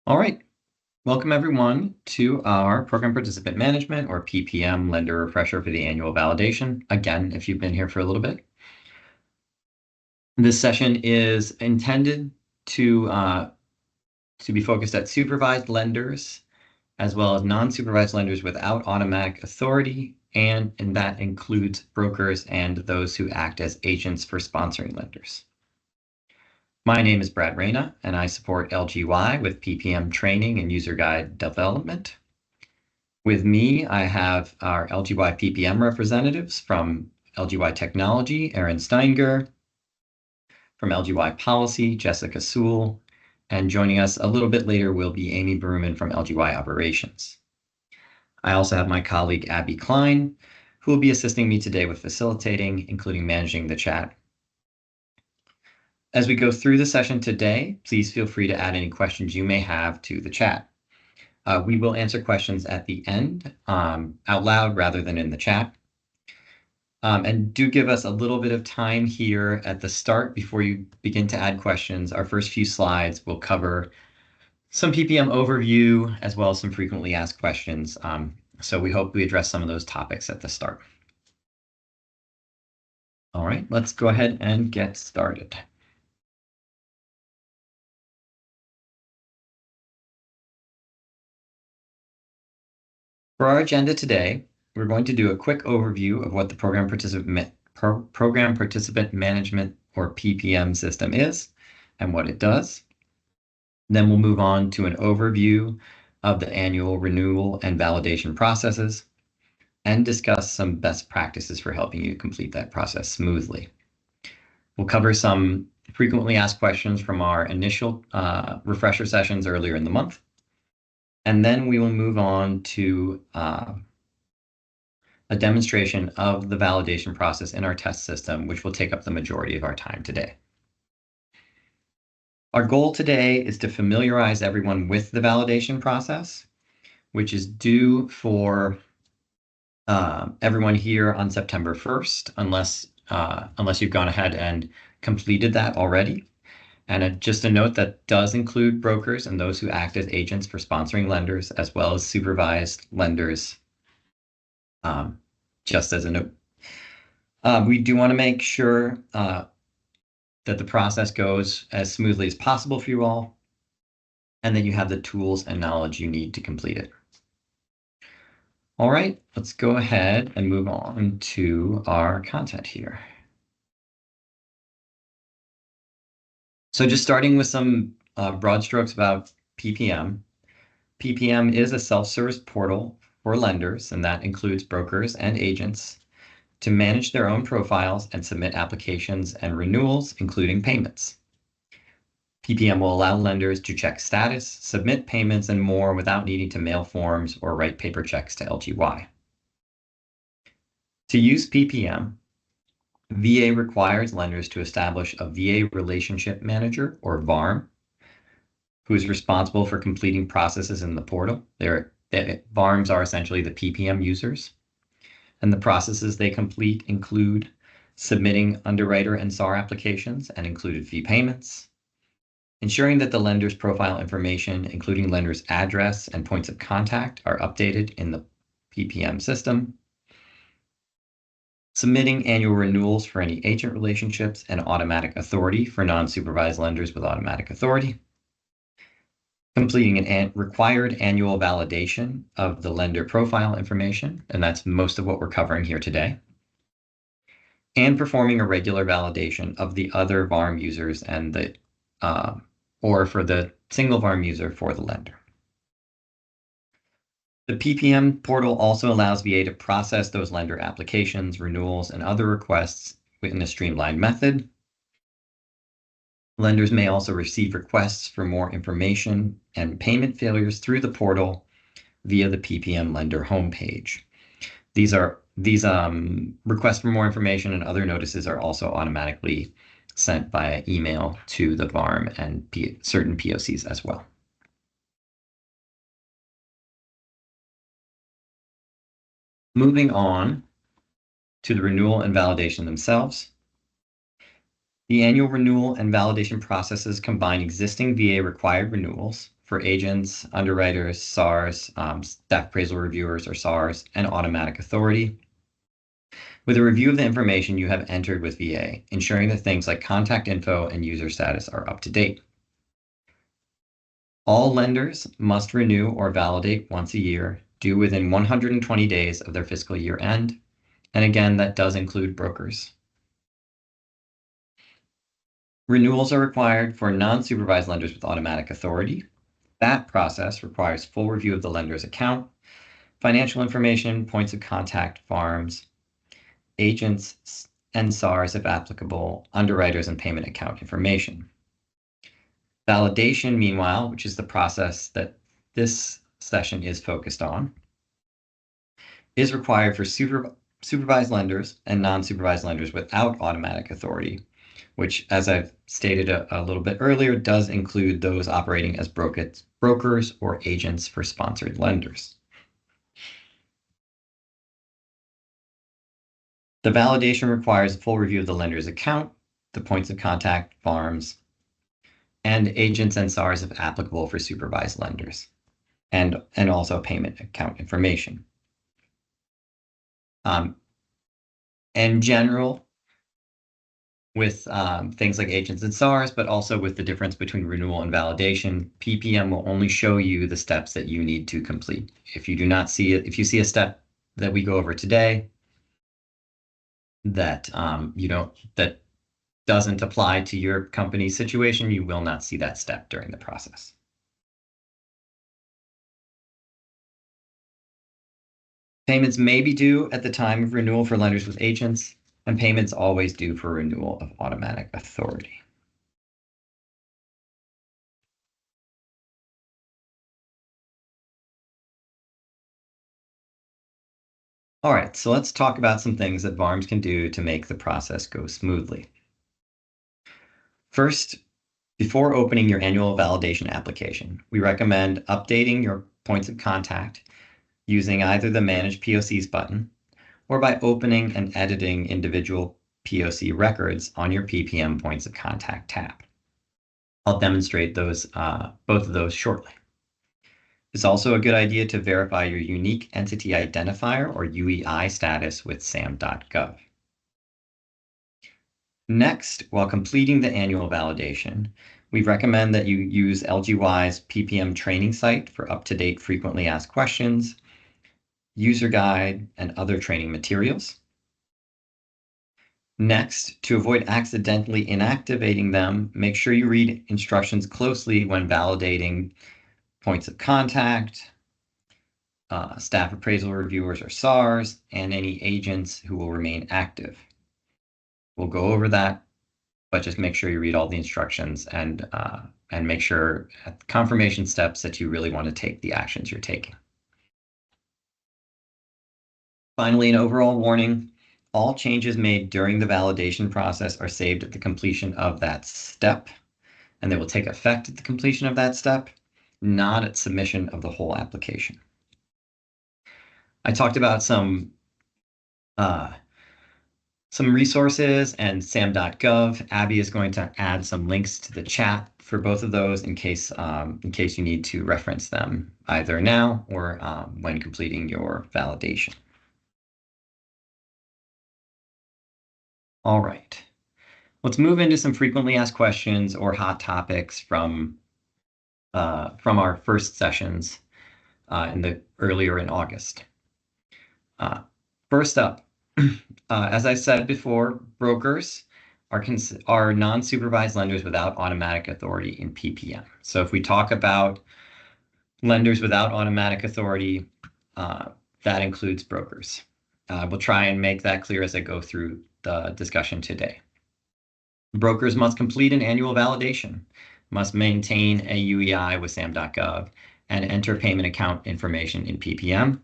All right. Welcome everyone to our Program Participant Management or PPM Lender Refresher for the annual validation. Again, if you've been here for a little bit. This session is intended to be focused at supervised lenders as well as non-supervised lenders without automatic authority, and that includes brokers and those who act as agents for sponsoring lenders. My name is Brad Reyna, and I support LGY with PPM training and user guide development. With me, I have our LGY PPM representatives from LGY Technology, Aaron Steinger, from LGY Policy, Jessica Sewell, and joining us a little bit later will be Amy Berman from LGY Operations. I also have my colleague Abby Klein, who will be assisting me today with facilitating, including managing the chat. As we go through the session today, please feel free to add any questions you may have to the chat. We will answer questions at the end out loud rather than in the chat. And do give us a little bit of time here at the start before you begin to add questions. Our first few slides will cover some PPM overview as well as some frequently asked questions. So we hope we address some of those topics at the start. All right, let's go ahead and get started. For our agenda today, we're going to do a quick overview of what the Program Participant Management or PPM system is and what it does. Then we'll move on to an overview of the annual renewal and validation processes and discuss some best practices for helping you complete that process smoothly. We'll cover some frequently asked questions from our initial refresher sessions earlier in the month. And then we will move on to a demonstration of the validation process in our test system, which will take up the majority of our time today. Our goal today is to familiarize everyone with the validation process, which is due for everyone here on September 1st, unless you've gone ahead and completed that already. And just a note that does include brokers and those who act as agents for sponsoring lenders, as well as supervised lenders, just as a note. We do want to make sure that the process goes as smoothly as possible for you all, and that you have the tools and knowledge you need to complete it. All right, let's go ahead and move on to our content here. So just starting with some broad strokes about PPM. PPM is a self-service portal for lenders, and that includes brokers and agents, to manage their own profiles and submit applications and renewals, including payments. PPM will allow lenders to check status, submit payments, and more without needing to mail forms or write paper checks to LGY. To use PPM, VA requires lenders to establish a VA Relationship Manager, or VARM, who is responsible for completing processes in the portal. VARMs are essentially the PPM users, and the processes they complete include submitting underwriter and SAR applications and included fee payments, ensuring that the lender's profile information, including lender's address and points of contact, are updated in the PPM system, submitting annual renewals for any agent relationships and automatic authority for non-supervised lenders with automatic authority, completing an required annual validation of the lender profile information, and that's most of what we're covering here today, and performing a regular validation of the other VARM users and the or for the single VARM user for the lender. The PPM portal also allows VA to process those lender applications, renewals, and other requests in a streamlined method. Lenders may also receive requests for more information and payment failures through the portal via the PPM lender homepage. These requests for more information and other notices are also automatically sent via email to the VARM and certain POCs as well. Moving on to the renewal and validation themselves. The annual renewal and validation processes combine existing VA required renewals for agents, underwriters, SARs, staff appraisal reviewers or SARs, and automatic authority. With a review of the information you have entered with VA, ensuring that things like contact info and user status are up to date. All lenders must renew or validate once a year, due within 120 days of their fiscal year end. And again, that does include brokers. Renewals are required for non-supervised lenders with automatic authority. That process requires full review of the lender's account, financial information, points of contact, farms, agents, and SARs if applicable, underwriters, and payment account information. Validation, meanwhile, which is the process that this session is focused on, is required for supervised lenders and non-supervised lenders without automatic authority, which, as I've stated a little bit earlier, does include those operating as brokers or agents for sponsored lenders. The validation requires a full review of the lender's account, the points of contact, farms, and agents and SARs if applicable for supervised lenders, and also payment account information. In general, with things like agents and SARs, but also with the difference between renewal and validation, PPM will only show you the steps that you need to complete. If you do not see it, if you see a step that we go over today that that doesn't apply to your company's situation, you will not see that step during the process. Payments may be due at the time of renewal for lenders with agents, and payments always due for renewal of automatic authority. All right, so let's talk about some things that VARMs can do to make the process go smoothly. First, before opening your annual validation application, we recommend updating your points of contact using either the Manage POCs button or by opening and editing individual POC records on your PPM Points of Contact tab. I'll demonstrate those, both of those shortly. It's also a good idea to verify your Unique Entity Identifier or UEI status with SAM.gov. Next, while completing the annual validation, we recommend that you use LGY's PPM training site for up-to-date frequently asked questions, user guide, and other training materials. Next, to avoid accidentally inactivating them, make sure you read instructions closely when validating points of contact, staff appraisal reviewers or SARs, and any agents who will remain active. We'll go over that, but just make sure you read all the instructions and make sure at the confirmation steps that you really want to take the actions you're taking. Finally, an overall warning, all changes made during the validation process are saved at the completion of that step, and they will take effect at the completion of that step, not at submission of the whole application. I talked about some resources and SAM.gov. Abby is going to add some links to the chat for both of those in case you need to reference them either now or when completing your validation. All right, let's move into some frequently asked questions or hot topics from our first sessions earlier in August. First up, as I said before, brokers are non-supervised lenders without automatic authority in PPM. So if we talk about lenders without automatic authority, that includes brokers. We'll try and make that clear as I go through the discussion today. Brokers must complete an annual validation, must maintain a UEI with SAM.gov, and enter payment account information in PPM.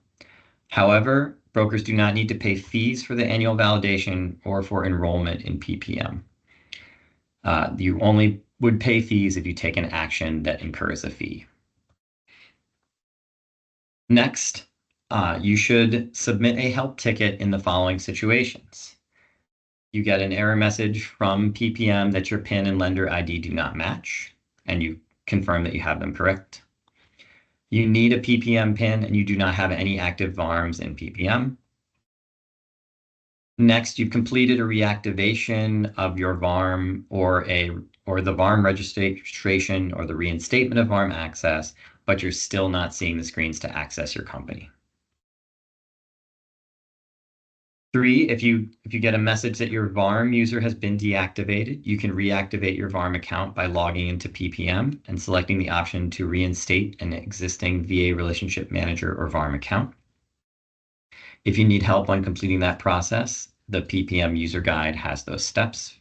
However, brokers do not need to pay fees for the annual validation or for enrollment in PPM. You only would pay fees if you take an action that incurs a fee. Next, you should submit a help ticket in the following situations. You get an error message from PPM that your PIN and lender ID do not match, and you confirm that you have them correct. You need a PPM PIN and you do not have any active VARMs in PPM. Next, you've completed a reactivation of your VARM or the VARM registration or the reinstatement of VARM access, but you're still not seeing the screens to access your company. 3, if you get a message that your VARM user has been deactivated, you can reactivate your VARM account by logging into PPM and selecting the option to reinstate an existing VA Relationship Manager or VARM account. If you need help on completing that process, the PPM user guide has those steps.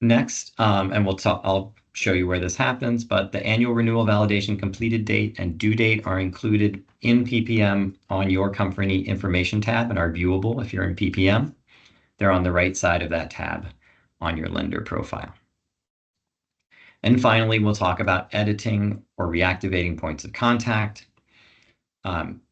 Next, and I'll show you where this happens, but the annual renewal validation completed date and due date are included in PPM on your company information tab and are viewable if you're in PPM. They're on the right side of that tab on your lender profile. And finally, we'll talk about editing or reactivating points of contact.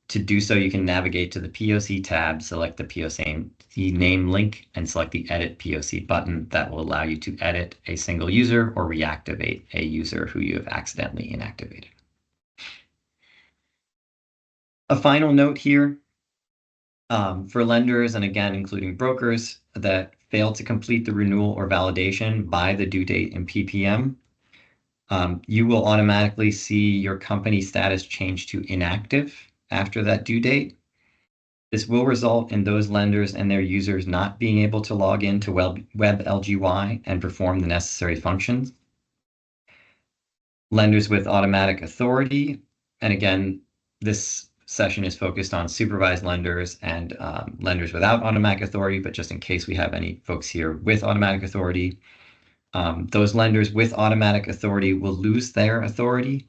To do so, you can navigate to the POC tab, select the POC name link, and select the Edit POC button. That will allow you to edit a single user or reactivate a user who you have accidentally inactivated. A final note here, for lenders, and again, including brokers, that fail to complete the renewal or validation by the due date in PPM, you will automatically see your company status change to inactive after that due date. This will result in those lenders and their users not being able to log into WebLGY and perform the necessary functions. Lenders with automatic authority, and again, this session is focused on supervised lenders and lenders without automatic authority, but just in case we have any folks here with automatic authority, those lenders with automatic authority will lose their authority,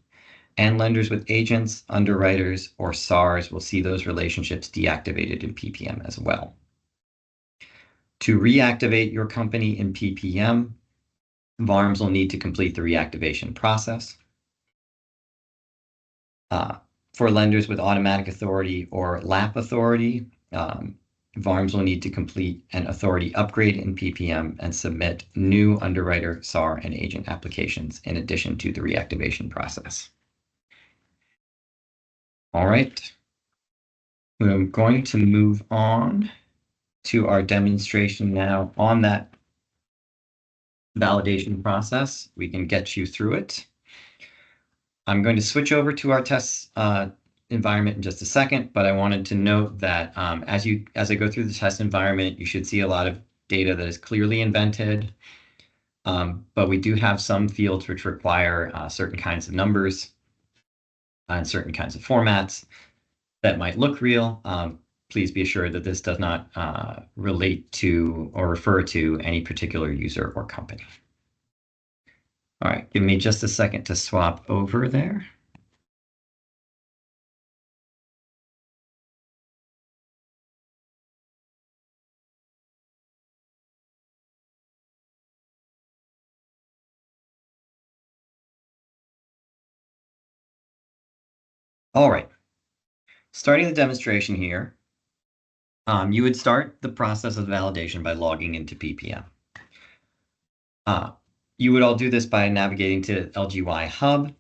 and lenders with agents, underwriters, or SARs will see those relationships deactivated in PPM as well. To reactivate your company in PPM, VARMs will need to complete the reactivation process. For lenders with automatic authority or LAP authority, VARMs will need to complete an authority upgrade in PPM and submit new underwriter, SAR, and agent applications in addition to the reactivation process. All right, we're going to move on to our demonstration now on that validation process. We can get you through it. I'm going to switch over to our test environment in just a second, but I wanted to note that as I go through the test environment, you should see a lot of data that is clearly invented, but we do have some fields which require certain kinds of numbers and certain kinds of formats that might look real. Please be assured that this does not relate to or refer to any particular user or company. All right, give me just a second to swap over there. All right, starting the demonstration here, you would start the process of validation by logging into PPM. You would all do this by navigating to LGY Hub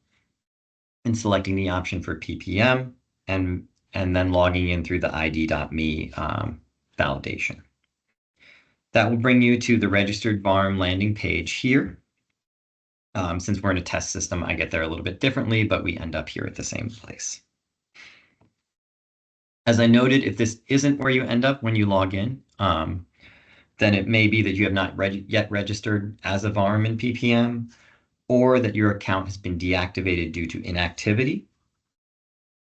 and selecting the option for PPM and then logging in through the ID.me validation. That will bring you to the registered VARM landing page here. Since we're in a test system, I get there a little bit differently, but we end up here at the same place. As I noted, if this isn't where you end up when you log in, then it may be that you have not yet registered as a VARM in PPM, or that your account has been deactivated due to inactivity.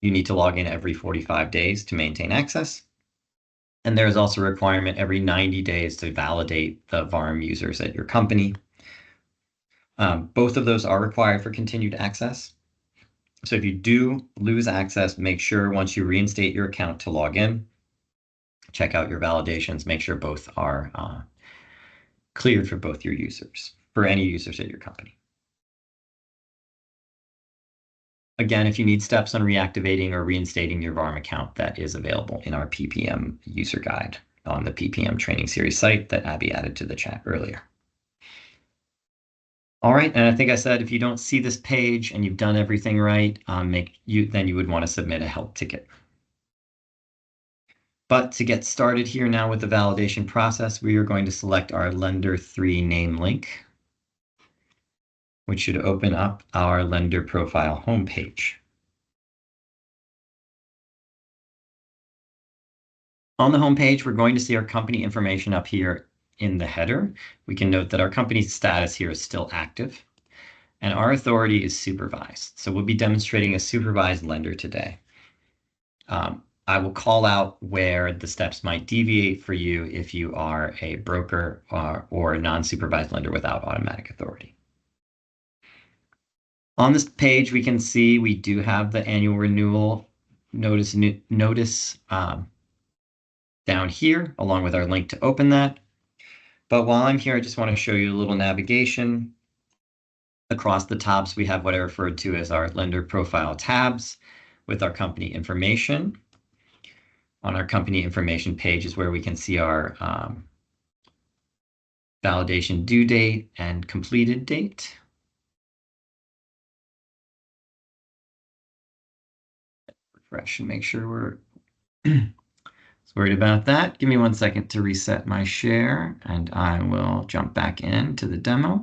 You need to log in every 45 days to maintain access. And there is also a requirement every 90 days to validate the VARM users at your company. Both of those are required for continued access. So if you do lose access, make sure once you reinstate your account to log in, check out your validations, make sure both are cleared for both your users, for any users at your company. Again, if you need steps on reactivating or reinstating your VARM account, that is available in our PPM user guide on the PPM training series site that Abby added to the chat earlier. All right, and I think I said if you don't see this page and you've done everything right, then you would want to submit a help ticket. But to get started here now with the validation process, we are going to select our Lender 3 name link, which should open up our lender profile homepage. On the homepage, we're going to see our company information up here in the header. We can note that our company's status here is still active, and our authority is supervised. So we'll be demonstrating a supervised lender today. I will call out where the steps might deviate for you if you are a broker or a non-supervised lender without automatic authority. On this page, we can see we do have the annual renewal notice down here, along with our link to open that. But while I'm here, I just want to show you a little navigation. Across the tops, we have what I referred to as our lender profile tabs with our company information. On our company information page is where we can see our validation due date and completed date. Refresh and make sure we're worried about that. Give me 1 second to reset my share, and I will jump back into the demo.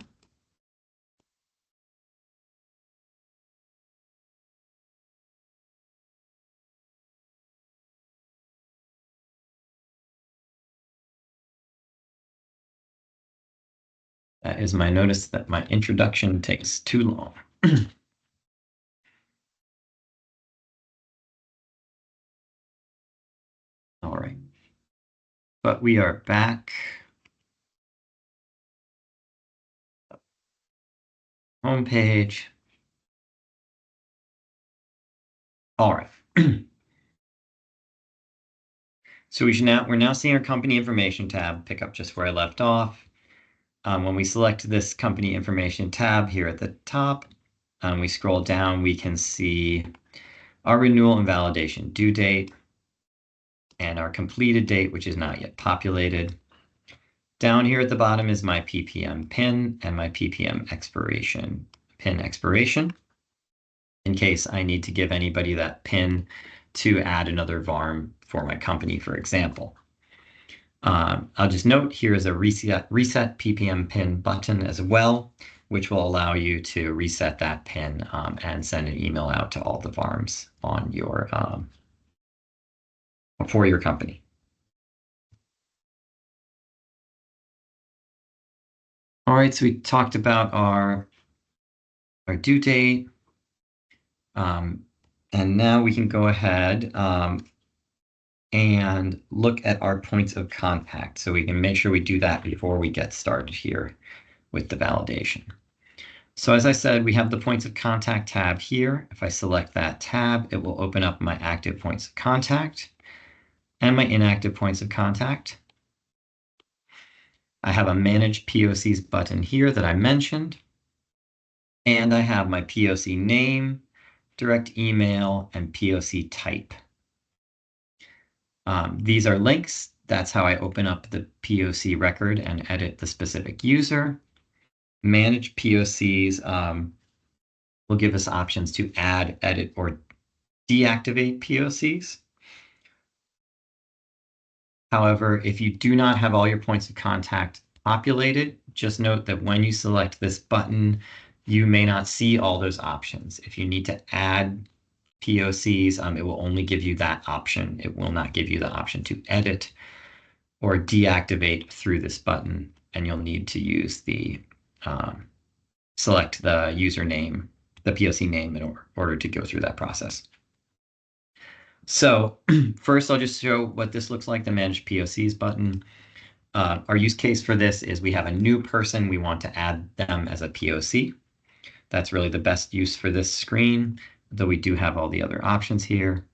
That is my notice that my introduction takes too long. All right. But we are back. Homepage. All right. So we're now seeing our company information tab pick up just where I left off. When we select this company information tab here at the top, we scroll down, we can see our renewal and validation due date and our completed date, which is not yet populated. Down here at the bottom is my PPM PIN and my PPM PIN expiration, in case I need to give anybody that PIN to add another VARM for my company, for example. I'll just note here is a reset PPM PIN button as well, which will allow you to reset that PIN and send an email out to all the VARMs on your for your company. All right, so we talked about our due date, and now we can go ahead and look at our points of contact. So we can make sure we do that before we get started here with the validation. So as I said, we have the points of contact tab here. If I select that tab, it will open up my active points of contact and my inactive points of contact. I have a Manage POCs button here that I mentioned. And I have my POC name, direct email, and POC type. These are links. That's how I open up the POC record and edit the specific user. Manage POCs will give us options to add, edit, or deactivate POCs. However, if you do not have all your points of contact populated, just note that when you select this button, you may not see all those options. If you need to add POCs, it will only give you that option. It will not give you the option to edit or deactivate through this button, and you'll need to use the select the username, the POC name in order to go through that process. So first, I'll just show what this looks like, the Manage POCs button. Our use case for this is we have a new person. We want to add them as a POC. That's really the best use for this screen, though we do have all the other options here.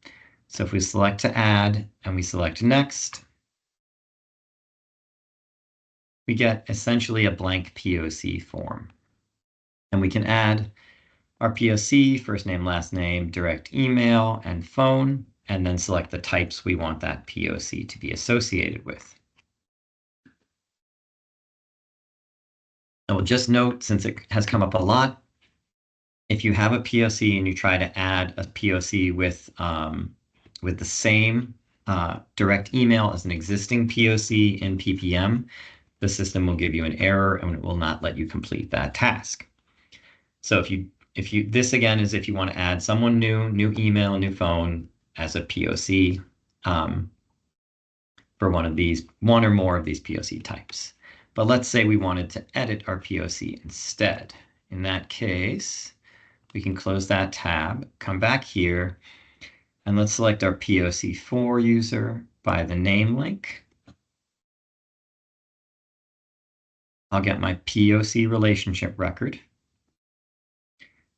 So if we select to add and we select next, we get essentially a blank POC form. And we can add our POC, first name, last name, direct email, and phone, and then select the types we want that POC to be associated with. I will just note, since it has come up a lot, if you have a POC and you try to add a POC with the same direct email as an existing POC in PPM, the system will give you an error and it will not let you complete that task. So this again is if you want to add someone new email, new phone as a POC for one or more of these POC types. But let's say we wanted to edit our POC instead. In that case, we can close that tab, come back here, and let's select our POC4 user by the name link. I'll get my POC relationship record.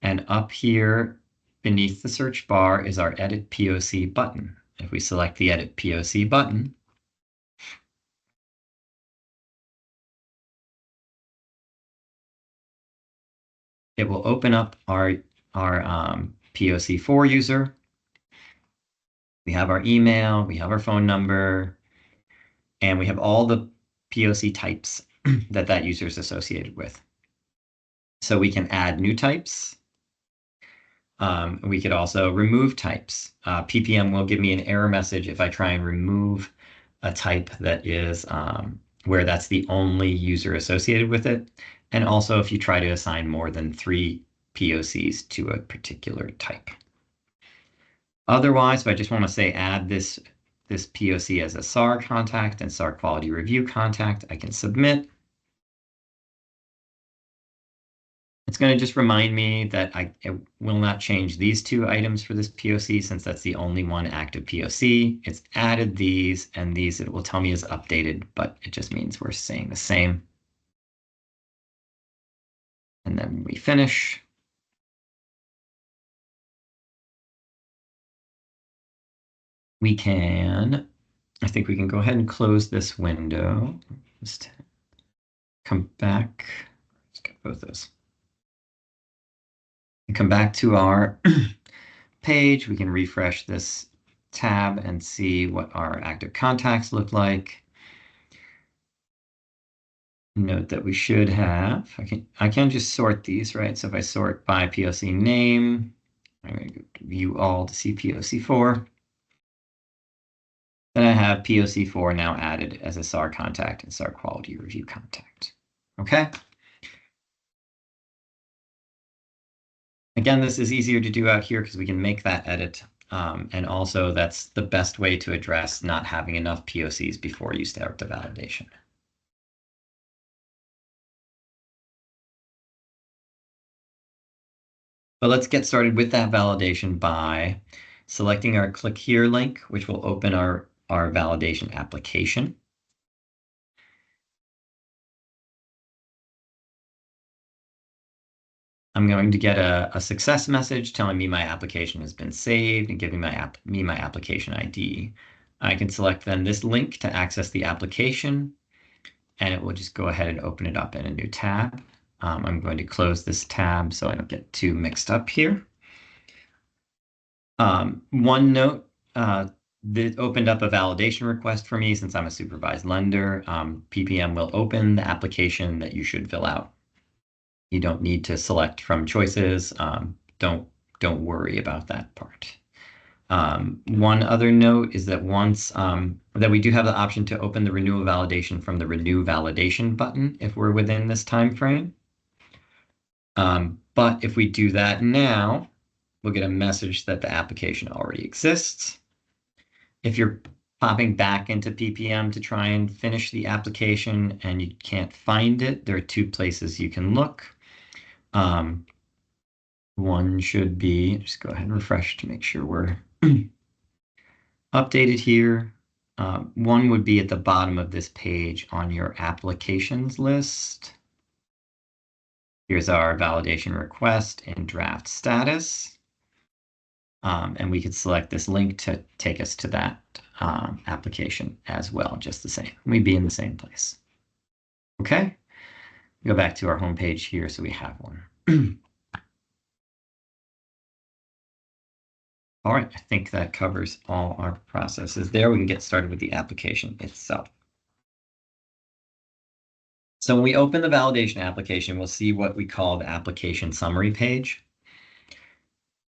And up here beneath the search bar is our Edit POC button. If we select the Edit POC button, it will open up our POC4 user. We have our email, we have our phone number, and we have all the POC types that user is associated with. So we can add new types. We could also remove types. PPM will give me an error message if I try and remove a type that is where that's the only user associated with it. And also if you try to assign more than 3 POCs to a particular type. Otherwise, if I just want to say add this POC as a SAR contact and SAR quality review contact, I can submit. It's going to just remind me that it will not change these 2 items for this POC since that's the only one active POC. It's added these, and these it will tell me is updated, but it just means we're saying the same. And then we finish. I think we can go ahead and close this window. Just come back. Let's get both those. And come back to our page. We can refresh this tab and see what our active contacts look like. Note that we should have, I can just sort these, right? So if I sort by POC name, I'm going to go to view all to see POC4. Then I have POC4 now added as a SAR contact and SAR quality review contact. Okay. Again, this is easier to do out here because we can make that edit. And also that's the best way to address not having enough POCs before you start the validation. But let's get started with that validation by selecting our click here link, which will open our validation application. I'm going to get a success message telling me my application has been saved and giving me my application ID. I can select then this link to access the application, and it will just go ahead and open it up in a new tab. I'm going to close this tab so I don't get too mixed up here. One note, that opened up a validation request for me since I'm a supervised lender. PPM will open the application that you should fill out. You don't need to select from choices. Don't worry about that part. One other note is that that we do have the option to open the renewal validation from the renew validation button if we're within this time frame. But if we do that now, we'll get a message that the application already exists. If you're popping back into PPM to try and finish the application and you can't find it, there are 2 places you can look. One should be, just go ahead and refresh to make sure we're updated here. One would be at the bottom of this page on your applications list. Here's our validation request in draft status. And we could select this link to take us to that application as well, just the same. We'd be in the same place. Okay, go back to our home page here so we have one. All right, I think that covers all our processes there. We can get started with the application itself. So when we open the validation application, we'll see what we call the application summary page.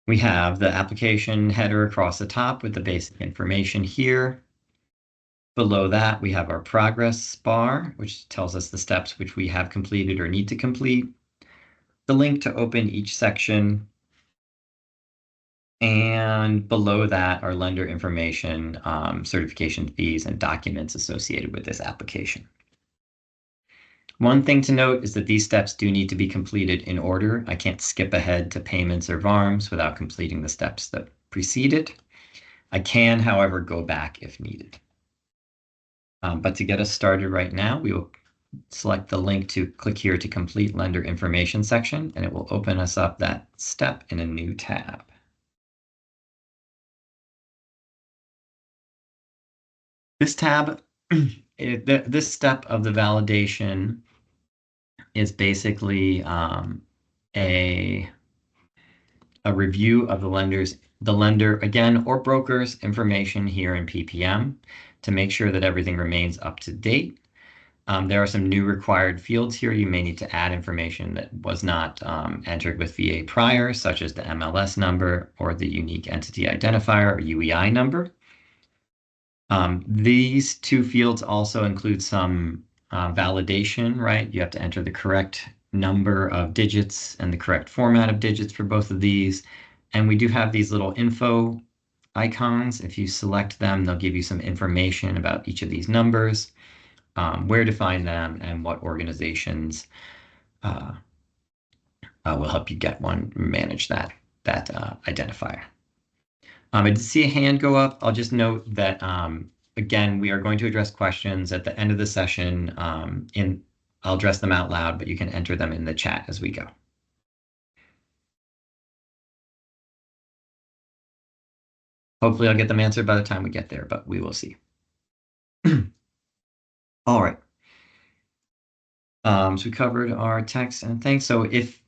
We have the application header across the top with the basic information here. Below that, we have our progress bar, which tells us the steps which we have completed or need to complete, the link to open each section, and below that, our lender information, certification fees, and documents associated with this application. One thing to note is that these steps do need to be completed in order. I can't skip ahead to payments or VARMs without completing the steps that precede it. I can, however, go back if needed. But to get us started right now, we will select the link to click here to complete lender information section, and it will open us up that step in a new tab. This tab, this step of the validation is basically a review of the lender again or broker's information here in PPM to make sure that everything remains up to date. There are some new required fields here. You may need to add information that was not entered with VA prior, such as the MLS number or the unique entity identifier or UEI number. These two fields also include some validation, right? You have to enter the correct number of digits and the correct format of digits for both of these. And we do have these little info icons. If you select them, they'll give you some information about each of these numbers, where to find them, and what organizations will help you get one, manage that identifier. I did see a hand go up. I'll just note that, again, we are going to address questions at the end of the session. I'll address them out loud, but you can enter them in the chat as we go. Hopefully I'll get them answered by the time we get there, but we will see. All right. So we covered our text and things. So if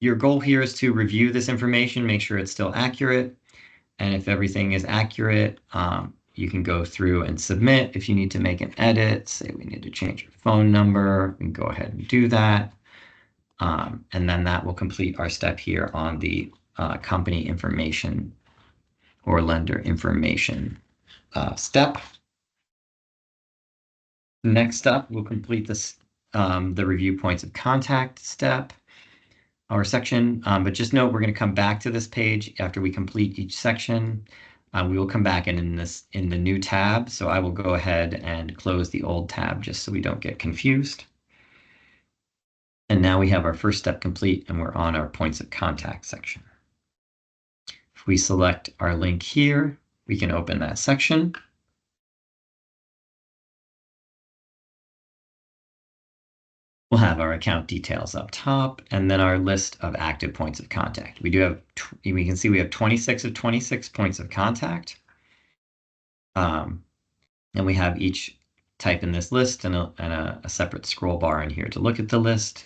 your goal here is to review this information, make sure it's still accurate. And if everything is accurate, you can go through and submit. If you need to make an edit, say we need to change your phone number, we can go ahead and do that. And then that will complete our step here on the company information or lender information step. Next up, we'll complete this, the review points of contact step or section, but just note we're going to come back to this page after we complete each section. We will come back in the new tab, so I will go ahead and close the old tab just so we don't get confused. And now we have our first step complete, and we're on our points of contact section. If we select our link here, we can open that section. We'll have our account details up top, and then our list of active points of contact. We do have, we can see we have 26 of 26 points of contact. And we have each type in this list and a separate scroll bar in here to look at the list.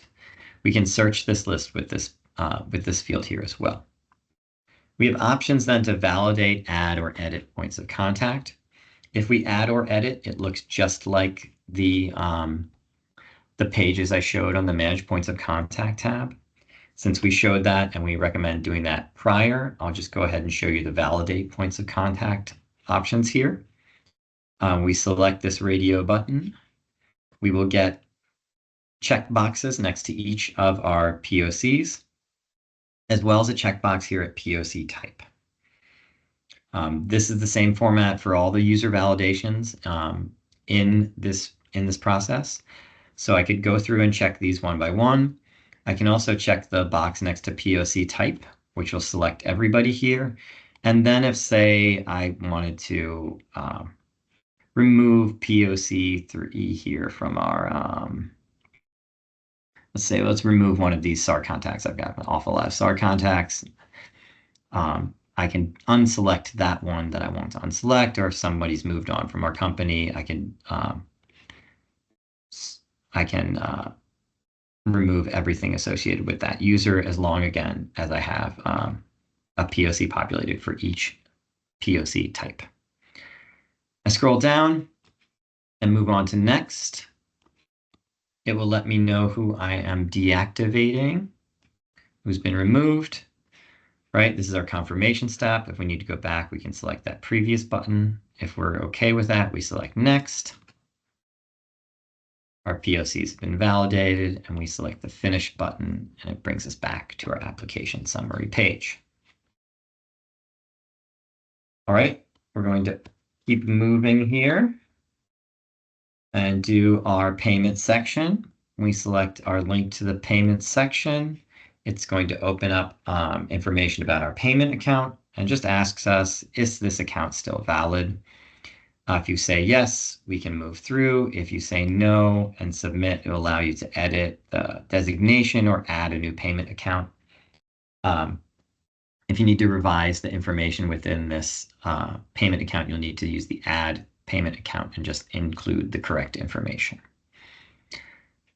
We can search this list with this field here as well. We have options then to validate, add, or edit points of contact. If we add or edit, it looks just like the pages I showed on the Manage Points of Contact tab. Since we showed that and we recommend doing that prior, I'll just go ahead and show you the Validate Points of Contact options here. We select this radio button. We will get check boxes next to each of our POCs, as well as a checkbox here at POC type. This is the same format for all the user validations in this process. So I could go through and check these one by one. I can also check the box next to POC type, which will select everybody here. And then if, say, I wanted to remove POC 3 here from our, let's remove one of these SAR contacts. I've got an awful lot of SAR contacts. I can unselect that one that I want to unselect, or if somebody's moved on from our company, I can remove everything associated with that user as long, again, as I have a POC populated for each POC type. I scroll down and move on to next. It will let me know who I am deactivating, who's been removed, right? This is our confirmation step. If we need to go back, we can select that previous button. If we're okay with that, we select next. Our POCs have been validated, and we select the finish button, and it brings us back to our application summary page. All right, we're going to keep moving here and do our payment section. We select our link to the payment section. It's going to open up information about our payment account and just asks us, is this account still valid? If you say yes, we can move through. If you say no and submit, it will allow you to edit the designation or add a new payment account. If you need to revise the information within this payment account, you'll need to use the add payment account and just include the correct information.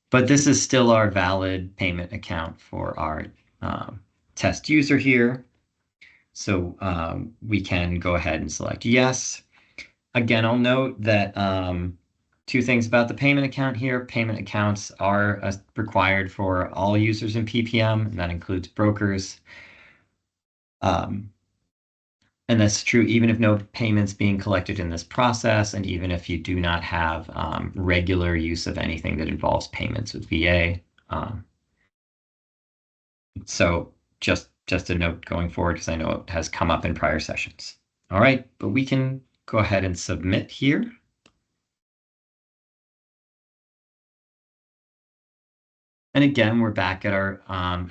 But this is still our valid payment account for our test user here. So we can go ahead and select yes. Again, I'll note that two things about the payment account here. Payment accounts are required for all users in PPM, and that includes brokers. And that's true even if no payments being collected in this process, and even if you do not have regular use of anything that involves payments with VA. So just a note going forward, because I know it has come up in prior sessions. All right, but we can go ahead and submit here. And again, we're back at our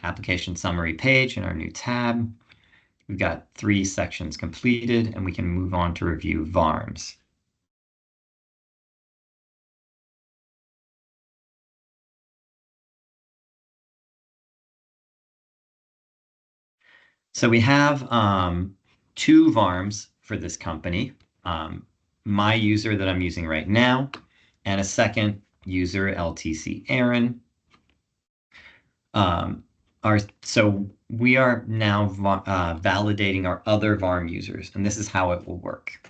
application summary page in our new tab. We've got 3 sections completed, and we can move on to review VARMs. So we have 2 VARMs for this company, my user that I'm using right now, and a second user, LTC Aaron. So we are now validating our other VARM users, and this is how it will work.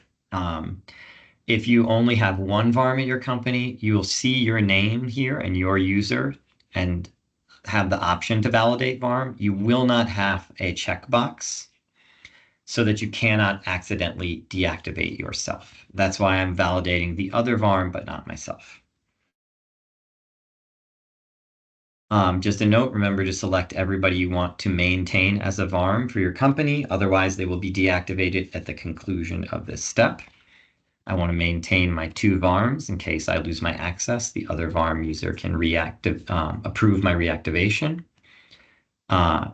If you only have one VARM at your company, you will see your name here and your user and have the option to validate VARM. You will not have a checkbox so that you cannot accidentally deactivate yourself. That's why I'm validating the other VARM, but not myself. Just a note, remember to select everybody you want to maintain as a VARM for your company. Otherwise, they will be deactivated at the conclusion of this step. I want to maintain my 2 VARMs in case I lose my access. The other VARM user can approve my reactivation.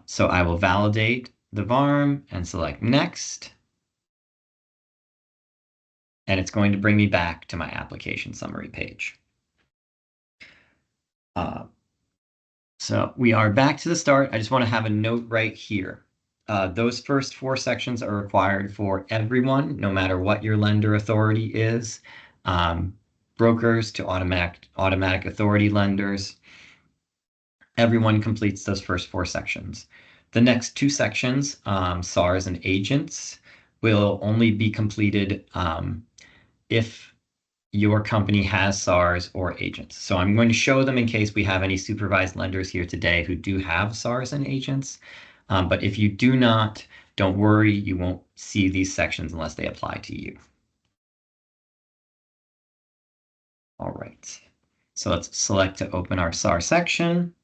So I will validate the VARM and select next. And it's going to bring me back to my application summary page. So we are back to the start. I just want to have a note right here. Those first 4 sections are required for everyone, no matter what your lender authority is. Brokers to automatic authority lenders. Everyone completes those first 4 sections. The next 2 sections, SARs and agents, will only be completed if your company has SARs or agents. So I'm going to show them in case we have any supervised lenders here today who do have SARs and agents. But if you do not, don't worry, you won't see these sections unless they apply to you. All right, so let's select to open our SAR section.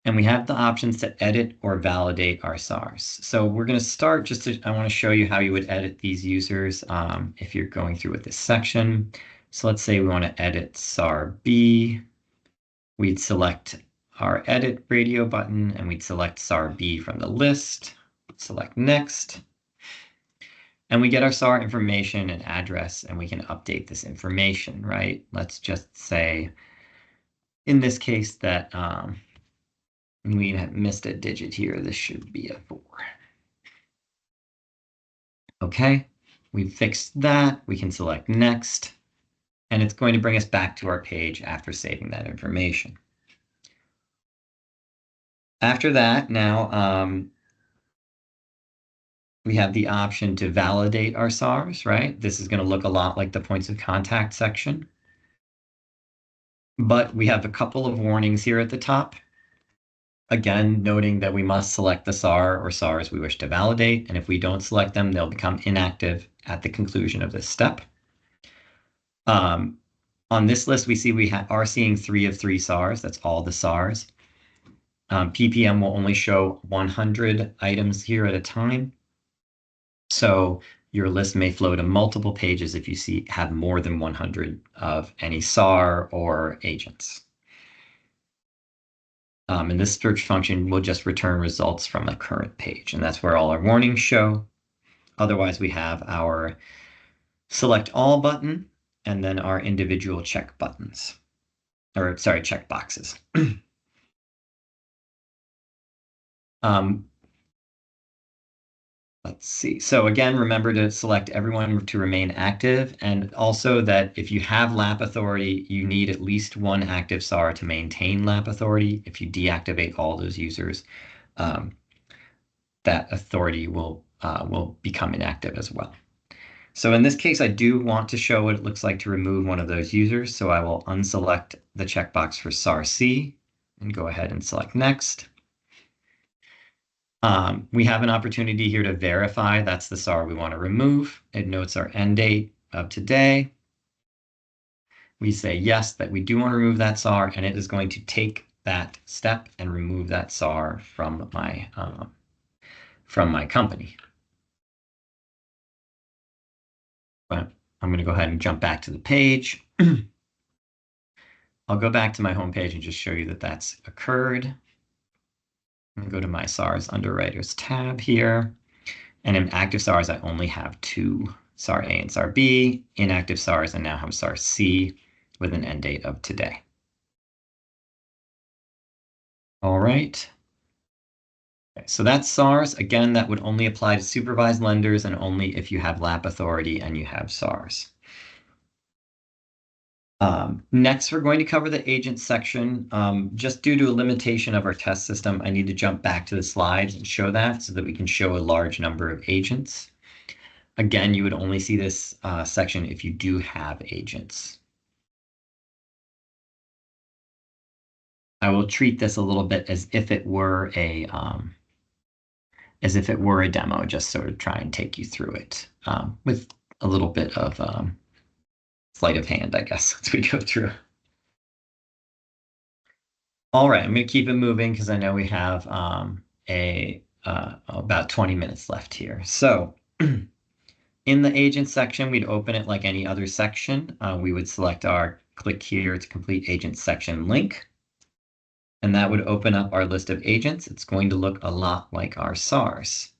And we have the options to edit or validate our SARs. So we're going to start I want to show you how you would edit these users if you're going through with this section. So let's say we want to edit SAR B. We'd select our edit radio button and we'd select SAR B from the list, select next. And we get our SAR information and address, and we can update this information, right? Let's just say, in this case, that we have missed a digit here. This should be a 4. Okay, we've fixed that. We can select next, and it's going to bring us back to our page after saving that information. After that, now We have the option to validate our SARs, right? This is going to look a lot like the points of contact section. But we have a couple of warnings here at the top. Again, noting that we must select the SAR or SARs we wish to validate, and if we don't select them, they'll become inactive at the conclusion of this step. On this list, we see we are seeing 3 of 3 SARs. That's all the SARs. PPM will only show 100 items here at a time. So your list may flow to multiple pages if you have more than 100 of any SAR or agents. And this search function will just return results from the current page, and that's where all our warnings show. Otherwise, we have our select all button and then our individual check buttons, or sorry, check boxes. Let's see. So again, remember to select everyone to remain active, and also that if you have lap authority, you need at least one active SAR to maintain lap authority. If you deactivate all those users, that authority will become inactive as well. So in this case, I do want to show what it looks like to remove one of those users. So I will unselect the checkbox for SAR C and go ahead and select next. We have an opportunity here to verify that's the SAR we want to remove. It notes our end date of today. We say yes, that we do want to remove that SAR, and it is going to take that step and remove that SAR from my company. But I'm going to go ahead and jump back to the page. I'll go back to my home page and just show you that that's occurred. I'm going to go to my SARs Underwriters tab here. And in active SARs, I only have 2, SAR A and SAR B. Inactive SARs, I now have SAR C with an end date of today. All right. Okay, so that's SARs. Again, that would only apply to supervised lenders and only if you have lap authority and you have SARs. Next, we're going to cover the agent section. Just due to a limitation of our test system, I need to jump back to the slides and show that so that we can show a large number of agents. Again, you would only see this section if you do have agents. I will treat this a little bit as if it were a demo, just sort of try and take you through it with a little bit of sleight of hand, I guess, as we go through. All right, I'm going to keep it moving because I know we have about 20 minutes left here. So in the agent section, we'd open it like any other section. We would select our click here to complete agent section link. And that would open up our list of agents. It's going to look a lot like our SARs.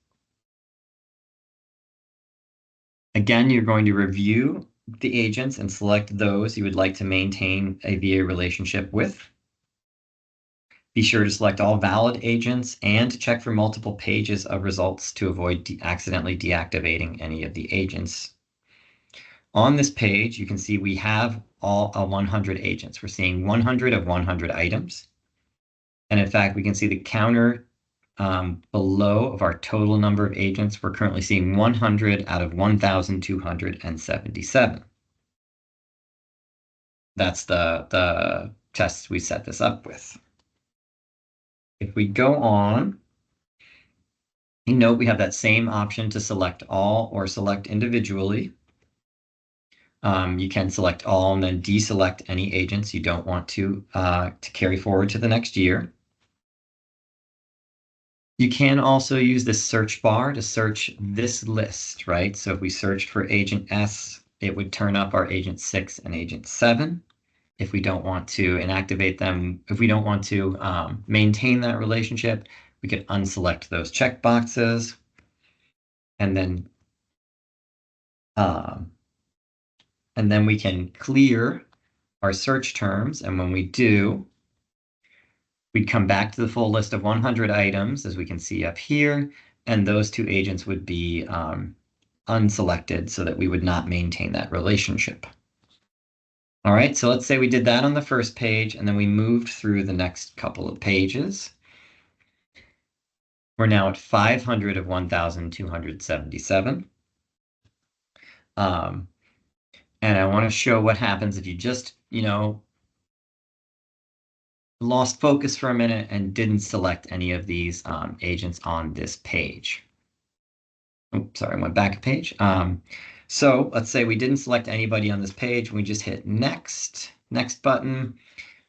Again, you're going to review the agents and select those you would like to maintain a VA relationship with. Be sure to select all valid agents and to check for multiple pages of results to avoid accidentally deactivating any of the agents. On this page, you can see we have all 100 agents. We're seeing 100 of 100 items. And in fact, we can see the counter below of our total number of agents. We're currently seeing 100 out of 1,277. That's the tests we set this up with. If we go on, you note we have that same option to select all or select individually. You can select all and then deselect any agents you don't want to carry forward to the next year. You can also use this search bar to search this list, right? So if we searched for agent S, it would turn up our agent 6 and agent 7. If we don't want to inactivate them, if we don't want to maintain that relationship, we could unselect those checkboxes and then we can clear our search terms. And when we do, we'd come back to the full list of 100 items, as we can see up here, and those 2 agents would be unselected so that we would not maintain that relationship. All right, so let's say we did that on the first page, and then we moved through the next couple of pages. We're now at 500 of 1,277. And I want to show what happens if you just, lost focus for a minute and didn't select any of these agents on this page. Oops, sorry, I went back a page. So let's say we didn't select anybody on this page. We just hit next button.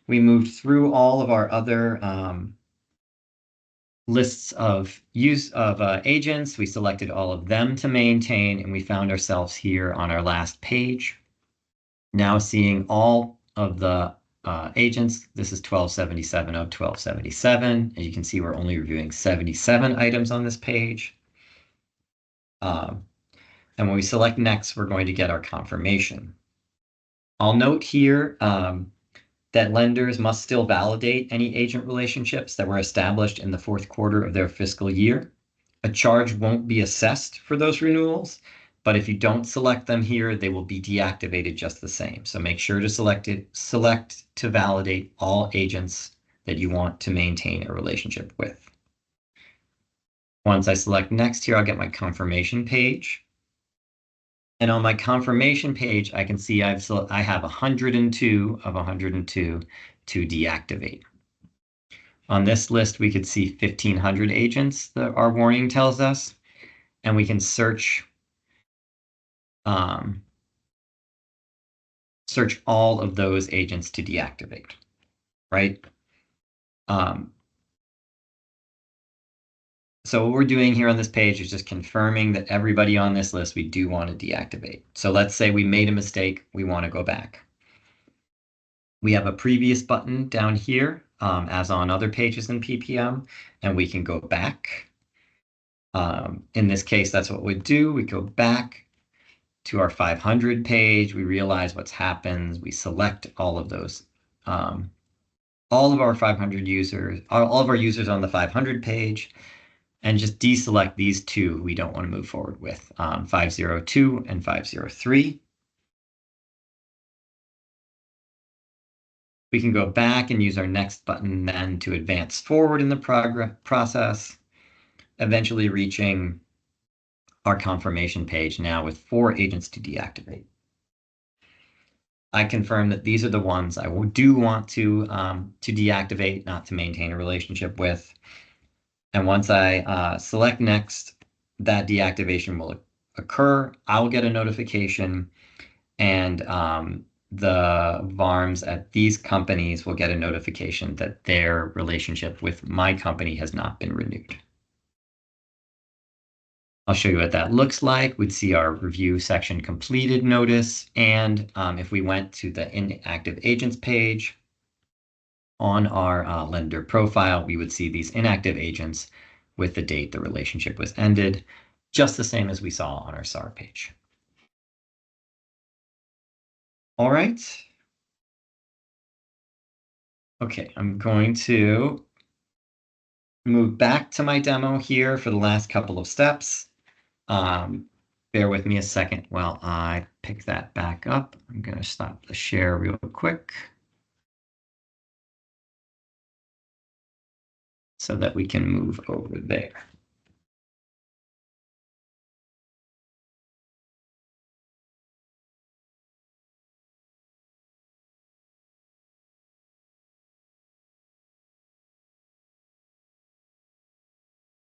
We moved through all of our other lists of agents. We selected all of them to maintain, and we found ourselves here on our last page. Now seeing all of the agents. This is 1277 of 1277. As you can see, we're only reviewing 77 items on this page. And when we select next, we're going to get our confirmation. I'll note here that lenders must still validate any agent relationships that were established in the fourth quarter of their fiscal year. A charge won't be assessed for those renewals, but if you don't select them here, they will be deactivated just the same. So make sure to select to validate all agents that you want to maintain a relationship with. Once I select next here, I'll get my confirmation page. And on my confirmation page, I can see I have 102 of 102 to deactivate. On this list, we could see 1,500 agents that our warning tells us, and we can search all of those agents to deactivate, right? So what we're doing here on this page is just confirming that everybody on this list we do want to deactivate. So let's say we made a mistake, we want to go back. We have a previous button down here, as on other pages in PPM, and we can go back. In this case, that's what we do. We go back to our 500 page. We realize what's happened. We select all of those, all of our 500 users, all of our users on the 500 page, and just deselect these two we don't want to move forward with, 502 and 503. We can go back and use our next button then to advance forward in the process, eventually reaching our confirmation page now with 4 agents to deactivate. I confirm that these are the ones I do want to deactivate, not to maintain a relationship with. And once I select next, that deactivation will occur. I'll get a notification, and the VARMs at these companies will get a notification that their relationship with my company has not been renewed. I'll show you what that looks like. We'd see our review section completed notice, and if we went to the inactive agents page, on our lender profile, we would see these inactive agents with the date the relationship was ended, just the same as we saw on our SAR page. All right. Okay, I'm going to move back to my demo here for the last couple of steps. Bear with me a second while I pick that back up. I'm going to stop the share real quick so that we can move over there.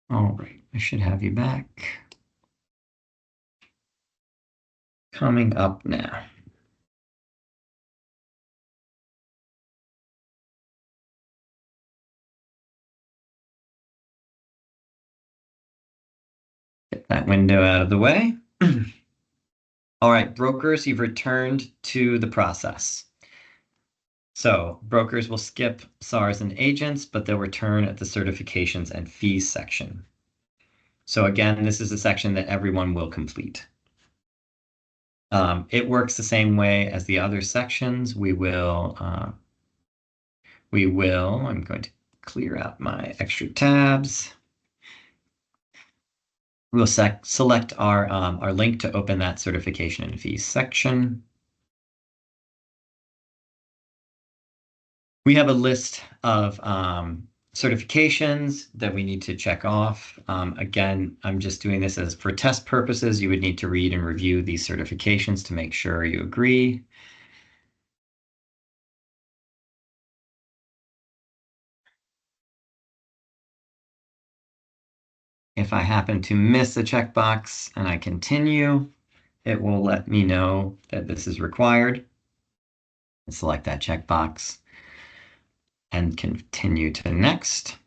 All right, I should have you back. Coming up now. Get that window out of the way. All right, brokers, you've returned to the process. So brokers will skip SARs and agents, but they'll return at the certifications and fees section. So again, this is a section that everyone will complete. It works the same way as the other sections. I'm going to clear out my extra tabs. We'll select our link to open that certification and fees section. We have a list of certifications that we need to check off. Again, I'm just doing this as for test purposes. You would need to read and review these certifications to make sure you agree. If I happen to miss a checkbox and I continue, it will let me know that this is required. Select that checkbox and continue to next.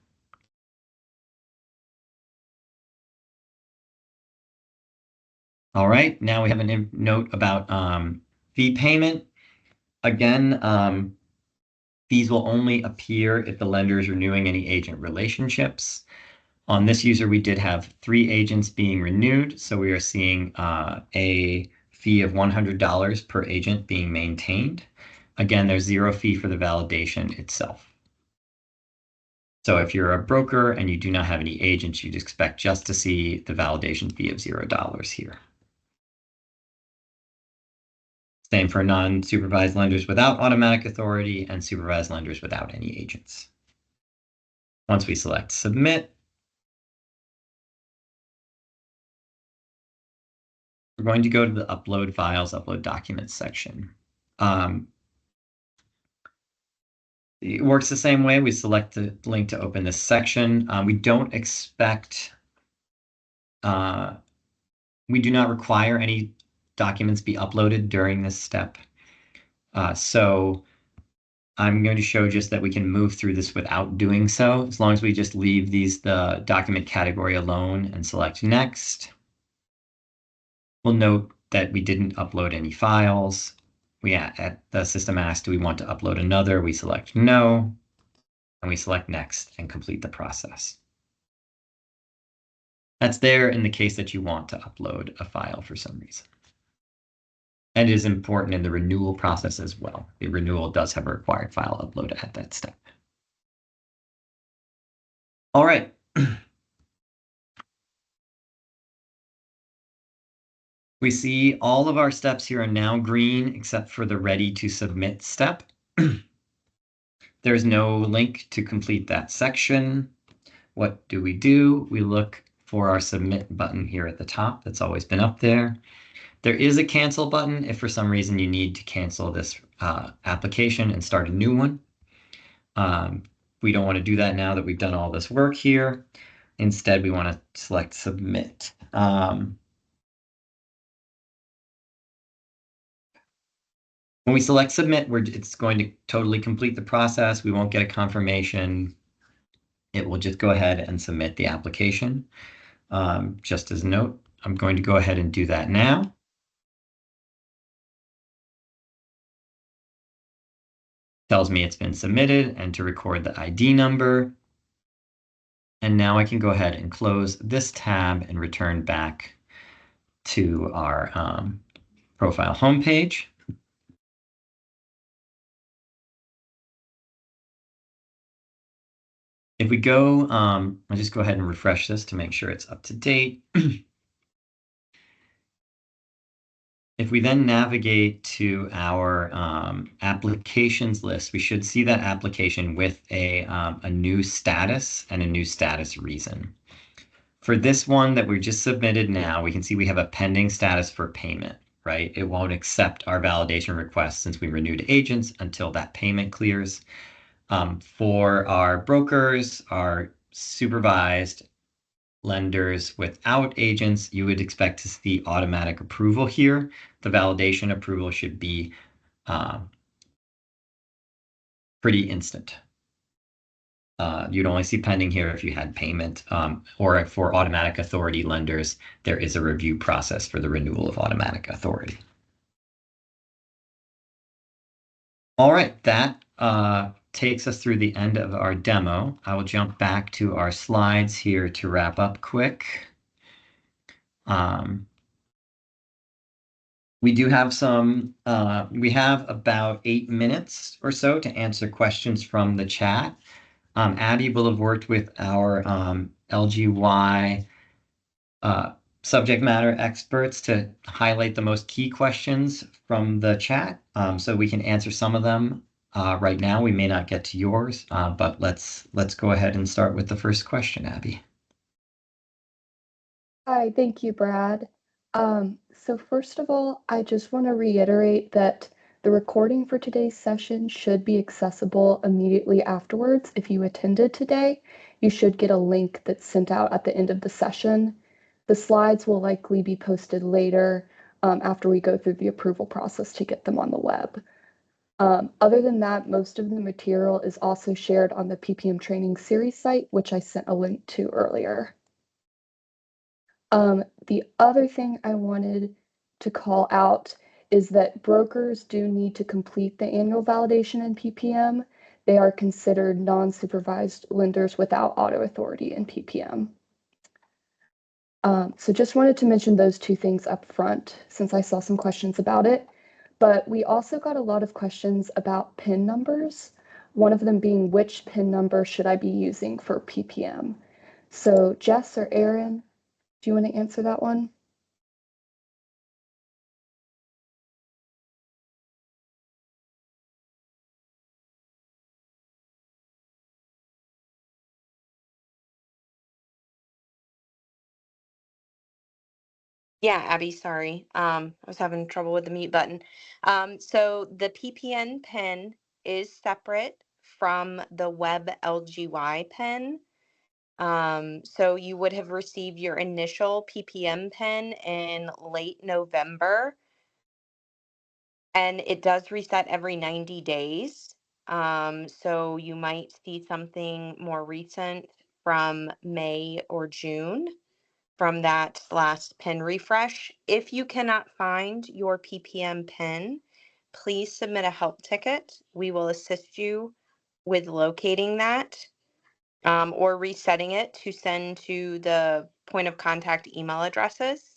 All right, now we have a note about fee payment. Again, fees will only appear if the lender is renewing any agent relationships. On this user, we did have 3 agents being renewed, so we are seeing a fee of $100 per agent being maintained. Again, there's 0 fee for the validation itself. So if you're a broker and you do not have any agents, you'd expect just to see the validation fee of $0 here. Same for non-supervised lenders without automatic authority and supervised lenders without any agents. Once we select submit, we're going to go to the upload files, upload documents section. It works the same way. We select the link to open this section. We don't expect, we do not require any documents be uploaded during this step. So I'm going to show just that we can move through this without doing so, as long as we just leave the document category alone and select next. We'll note that we didn't upload any files. The system asks, do we want to upload another? We select no, and we select next and complete the process. That's there in the case that you want to upload a file for some reason. And it is important in the renewal process as well. The renewal does have a required file upload at that step. All right. We see all of our steps here are now green except for the ready to submit step. There's no link to complete that section. What do? We look for our submit button here at the top. That's always been up there. There is a cancel button if for some reason you need to cancel this application and start a new one. We don't want to do that now that we've done all this work here. Instead, we want to select submit. When we select submit, it's going to totally complete the process. We won't get a confirmation. It will just go ahead and submit the application. Just as a note, I'm going to go ahead and do that now. Tells me it's been submitted and to record the ID number. And now I can go ahead and close this tab and return back to our profile homepage. If we go, I'll just go ahead and refresh this to make sure it's up to date. If we then navigate to our applications list, we should see that application with a new status and a new status reason. For this one that we just submitted now, we can see we have a pending status for payment, right? It won't accept our validation request since we renewed agents until that payment clears. For our brokers, our supervised lenders without agents, you would expect to see automatic approval here. The validation approval should be pretty instant. You'd only see pending here if you had payment, or for automatic authority lenders, there is a review process for the renewal of automatic authority. All right, that takes us through the end of our demo. I will jump back to our slides here to wrap up quick. We do have we have about 8 minutes or so to answer questions from the chat. Abby will have worked with our LGY subject matter experts to highlight the most key questions from the chat, so we can answer some of them. right now. We may not get to yours, but let's go ahead and start with the first question, Abby. Hi, thank you, Brad. So first of all, I just want to reiterate that the recording for today's session should be accessible immediately afterwards. If you attended today, you should get a link that's sent out at the end of the session. The slides will likely be posted later after we go through the approval process to get them on the web. Other than that, most of the material is also shared on the PPM training series site, which I sent a link to earlier. The other thing I wanted to call out is that brokers do need to complete the annual validation in PPM. They are considered non-supervised lenders without auto authority in PPM. So just wanted to mention those two things up front since I saw some questions about it. But we also got a lot of questions about PIN numbers, one of them being which PIN number should I be using for PPM? So Jess or Aaron, do you want to answer that one? Yeah, Abby, sorry. I was having trouble with the mute button. So the PPN pin is separate from the web LGY pin. So you would have received your initial PPM pin in late November, and it does reset every 90 days. So you might see something more recent from May or June from that last pin refresh. If you cannot find your PPM pin, please submit a help ticket. We will assist you with locating that or resetting it to send to the point of contact email addresses.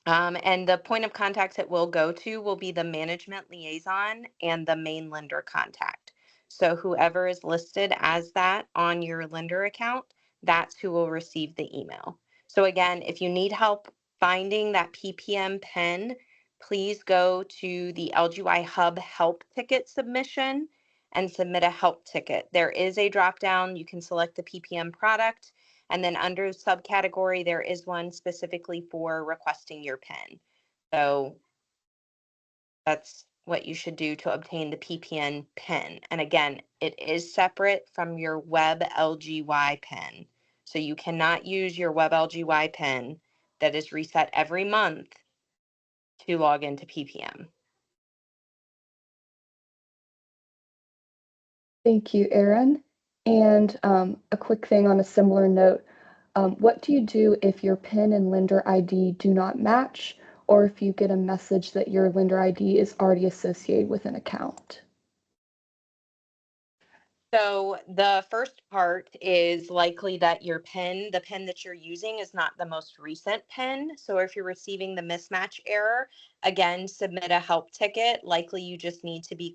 And the point of contact it will go to will be the management liaison and the main lender contact. So whoever is listed as that on your lender account, that's who will receive the email. So again, if you need help finding that PPM pin, please go to the LGY Hub help ticket submission and submit a help ticket. There is a drop down. You can select the PPM product. And then under subcategory, there is one specifically for requesting your PIN. So that's what you should do to obtain the PPN PIN. And again, it is separate from your web LGY PIN. So you cannot use your web LGY PIN that is reset every month to log into PPM. Thank you, Aaron. And a quick thing on a similar note, what do you do if your PIN and lender ID do not match, or if you get a message that your lender ID is already associated with an account? So the first part is likely that your PIN, the PIN that you're using is not the most recent PIN. So if you're receiving the mismatch error, again, submit a help ticket. Likely you just need to be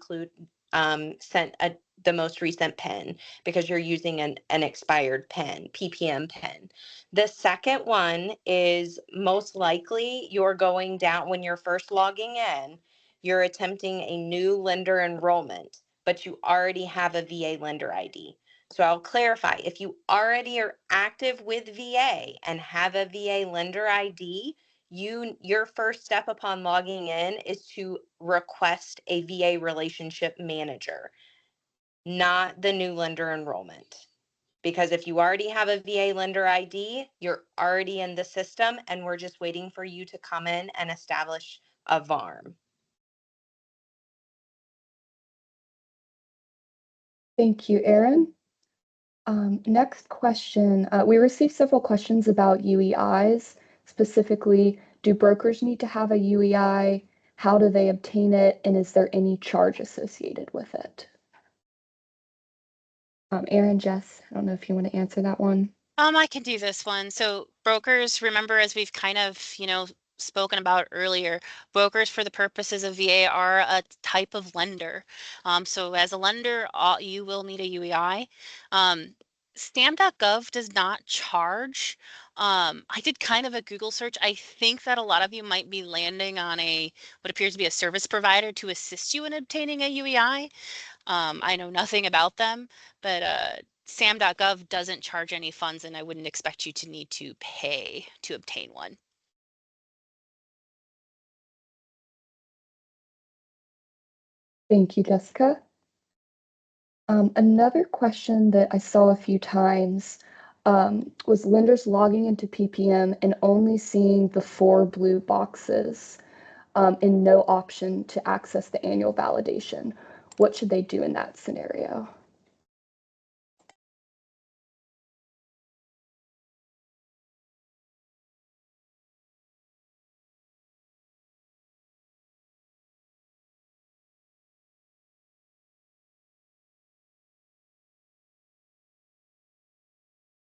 sent the most recent PIN because you're using an expired PIN, PPM PIN. The second one is most likely you're going down when you're first logging in, you're attempting a new lender enrollment, but you already have a VA lender ID. So I'll clarify, if you already are active with VA and have a VA lender ID, your first step upon logging in is to request a VA relationship manager, not the new lender enrollment. Because if you already have a VA lender ID, you're already in the system and we're just waiting for you to come in and establish a VARM. Thank you, Aaron. Next question. We received several questions about UEIs. Specifically, do brokers need to have a UEI? How do they obtain it? And is there any charge associated with it? Aaron, Jess, I don't know if you want to answer that one. I can do this one. So brokers, remember, as we've kind of, spoken about earlier, brokers for the purposes of VA are a type of lender. So as a lender, you will need a UEI. STAM.gov does not charge. I did kind of a Google search. I think that a lot of you might be landing on what appears to be a service provider to assist you in obtaining a UEI. I know nothing about them, but SAM.gov doesn't charge any funds, and I wouldn't expect you to need to pay to obtain one. Thank you, Jessica. Another question that I saw a few times was lenders logging into PPM and only seeing the 4 blue boxes and no option to access the annual validation. What should they do in that scenario?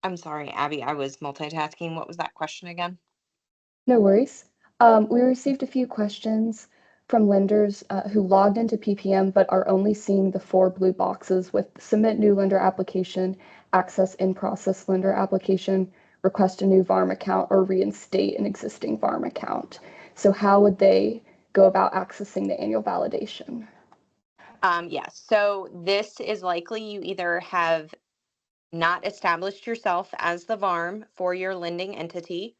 I'm sorry, Abby, I was multitasking. What was that question again? No worries. We received a few questions from lenders who logged into PPM but are only seeing the 4 blue boxes with submit new lender application, access in-process lender application, request a new VARM account, or reinstate an existing VARM account. So how would they go about accessing the annual validation? Yes, so this is likely you either have not established yourself as the VARM for your lending entity,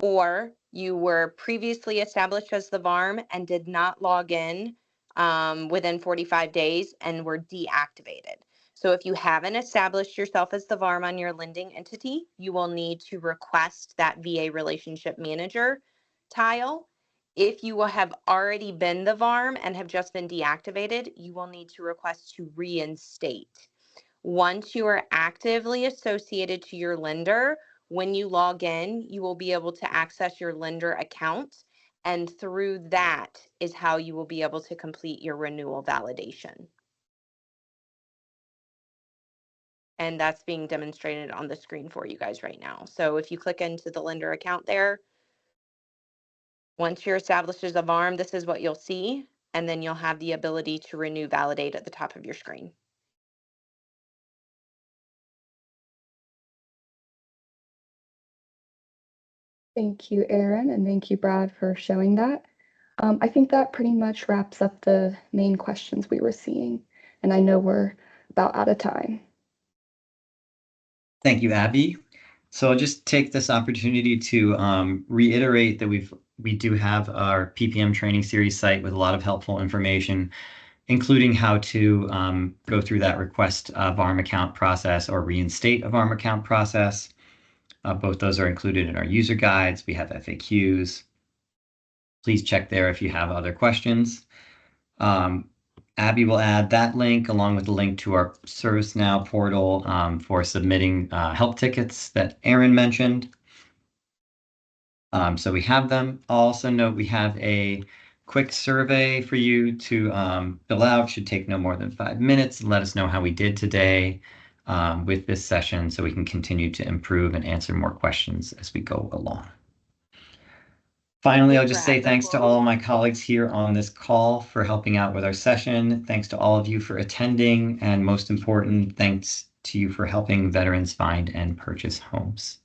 or you were previously established as the VARM and did not log in within 45 days and were deactivated. So if you haven't established yourself as the VARM on your lending entity, you will need to request that VA relationship manager tile. If you will have already been the VARM and have just been deactivated, you will need to request to reinstate. Once you are actively associated to your lender, when you log in, you will be able to access your lender account. And through that is how you will be able to complete your renewal validation. And that's being demonstrated on the screen for you guys right now. So if you click into the lender account there, once you're established as a VARM, this is what you'll see. And then you'll have the ability to renew validate at the top of your screen. Thank you, Erin, and thank you, Brad, for showing that. I think that pretty much wraps up the main questions we were seeing, and I know we're about out of time. Thank you, Abby. So I'll just take this opportunity to reiterate that we do have our PPM training series site with a lot of helpful information, including how to go through that request VARM account process or reinstate a VARM account process. Both those are included in our user guides. We have FAQs. Please check there if you have other questions. Abby will add that link along with the link to our ServiceNow portal for submitting help tickets that Erin mentioned. So we have them. I'll also note we have a quick survey for you to fill out. Should take no more than 5 minutes. Let us know how we did today with this session so we can continue to improve and answer more questions as we go along. Finally, I'll just say thanks to all of my colleagues here on this call for helping out with our session. Thanks to all of you for attending, and most important, thanks to you for helping veterans find and purchase homes.